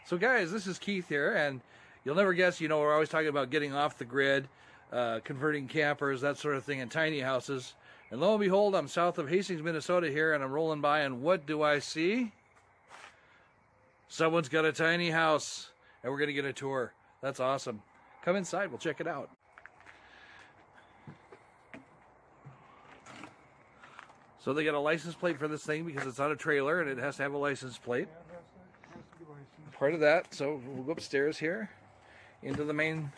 So guys, this is Keith here, and you'll never guess, you know, we're always talking about getting off the grid, converting campers, that sort of thing, in tiny houses. And lo and behold, I'm south of Hastings, Minnesota here, and I'm rolling by, and what do I see? Someone's got a tiny house, and we're going to get a tour. That's awesome. Come inside, we'll check it out. So they got a license plate for this thing because it's on a trailer, and it has to have a license plate. Part of that, so we'll go upstairs here into the main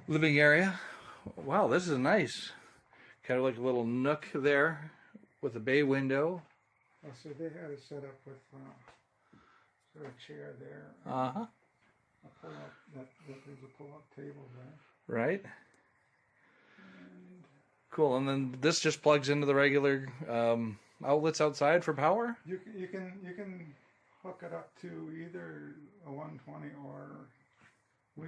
living area. Wow, this is nice. Kind of like a little nook there with a bay window. Oh, so they had it set up with sort of a chair there. Uh-huh. There's a pull-up table there. Right. Cool, and then this just plugs into the regular outlets outside for power? You can hook it up to either a 120 or I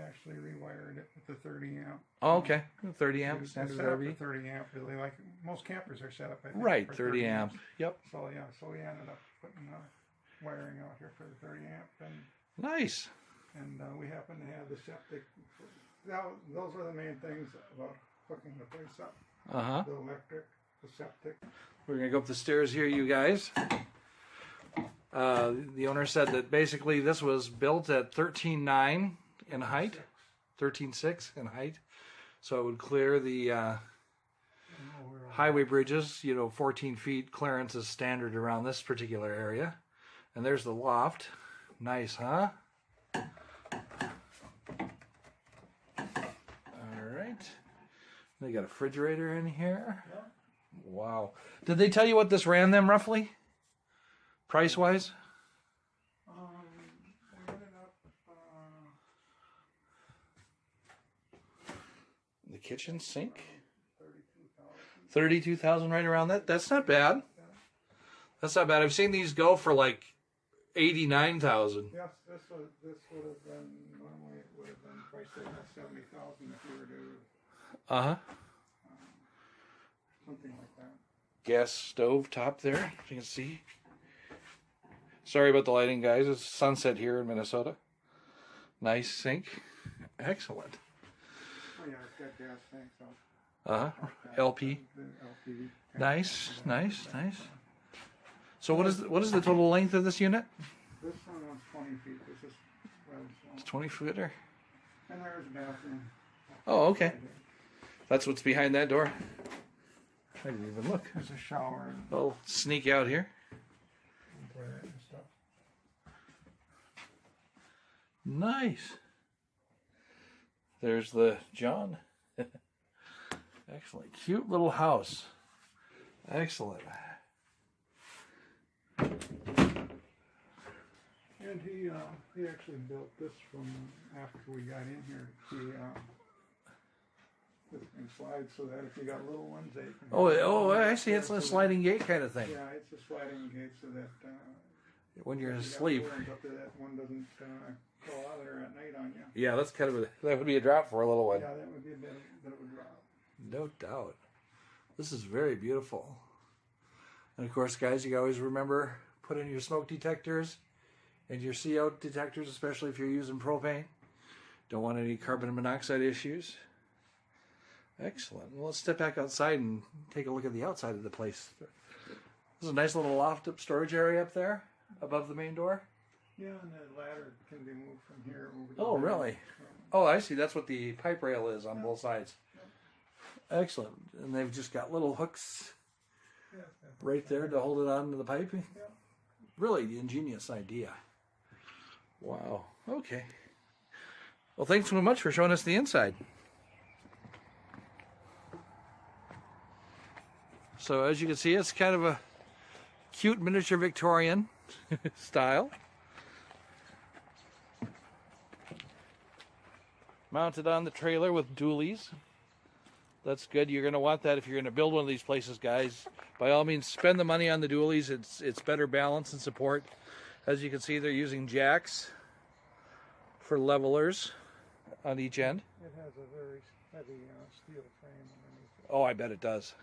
actually rewired it with the 30 amp. Oh, okay. 30 amp standard RV. 30 amp, really, like most campers are set up. I think, right, for 30 amp. Yep. So yeah, so we ended up putting wiring out here for the 30 amp, and nice. And we happen to have the septic. Those are the main things about hooking the place up. Uh-huh. The electric, the septic. We're gonna go up the stairs here, you guys. The owner said that basically this was built at 13.9 in height, 13.6 in height, so it would clear the highway bridges. You know, 14 feet clearance is standard around this particular area. And there's the loft. Nice, huh? All right. They got a refrigerator in here. Wow. Did they tell you what this ran them roughly? Price-wise? We ended up, the kitchen sink? 32,000, right around that. That's not bad. That's not bad. I've seen these go for like 89,000. Yes, this would have been, normally it would have been priced at 70,000 if you were to Uh-huh. something like that. Gas stove top there, you can see. Sorry about the lighting, guys. It's sunset here in Minnesota. Nice sink. Excellent. Oh yeah, it's got gas tanks out. Uh-huh. LP. LP. Nice, nice, nice. So what is the total length of this unit? This one was 20 feet. This is rather small. It's 20-footer. And there's a bathroom. Oh, okay. That's what's behind that door. I didn't even look. There's a shower. I'll sneak out here. And stuff. Nice. There's the John. Excellent. Cute little house. Excellent. And he actually built this from after we got in here. This thing slides so that if you got little ones, they can. Oh, I see. It's a sliding gate kind of thing. Yeah, it's a sliding gate so that when you're you asleep. got little ones up there, that one doesn't fall out of there at night on you. Yeah, that's kind of that would be a drop for a little one. Yeah, that would be a bit of a drop. No doubt. This is very beautiful. And of course, guys, you always remember put in your smoke detectors and your CO detectors, especially if you're using propane. Don't want any carbon monoxide issues. Excellent. Well, let's step back outside and take a look at the outside of the place. There's a nice little loft-up storage area up there above the main door. Yeah, and the ladder can be moved from here over to Oh, really? Oh, I see. That's what the pipe rail is on both sides. Excellent. And they've just got little hooks right there to hold it onto the pipe. Really ingenious idea. Wow. Okay. Well, thanks so much for showing us the inside. So as you can see, it's kind of a cute miniature Victorian style. Mounted on the trailer with dualies. That's good. You're going to want that if you're going to build one of these places, guys. By all means, spend the money on the dualies. It's better balance and support. As you can see, they're using jacks for levelers on each end. It has a very heavy steel frame underneath it. Oh, I bet it does.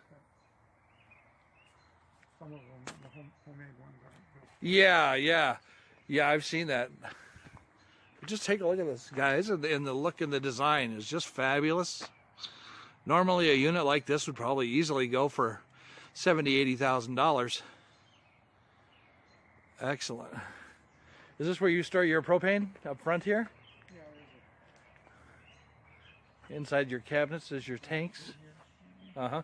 Some of them, the homemade ones aren't built. Yeah. Yeah, I've seen that. Just take a look at this, guys, and the look and the design is just fabulous. Normally, a unit like this would probably easily go for $70,000, $80,000. Excellent. Is this where you store your propane up front here? Yeah, Inside your cabinets is your tanks. Uh-huh.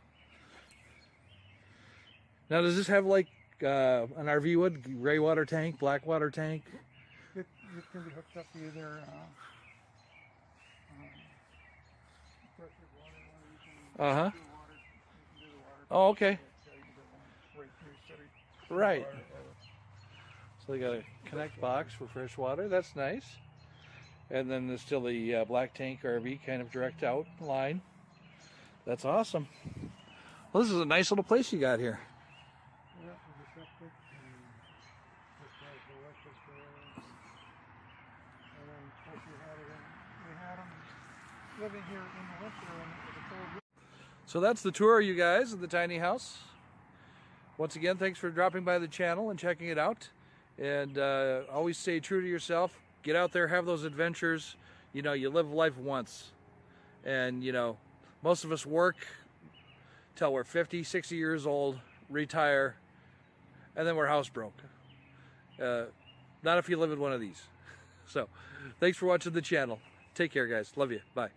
Now, does this have like an RV would, gray water tank, black water tank? it can be hooked up to either pressured water, or you can Uh-huh. do water. You can do the water. Oh, okay. Yeah, you can do one right through city. Right. Water, So they got a connect box for fresh water. That's nice. And then there's still the black tank RV kind of direct out line. That's awesome. Well, this is a nice little place you got here. yeah, with the septic, and just has the electric there. And then, of course, we had them living here in the winter, and it was a cold. So that's the tour, you guys, of the tiny house. Once again, thanks for dropping by the channel and checking it out. And always stay true to yourself. Get out there, have those adventures. You know, you live life once. And, you know, most of us work till we're 50, 60 years old, retire, and then we're house broke. Not if you live in one of these. So, thanks for watching the channel. Take care, guys. Love you. Bye.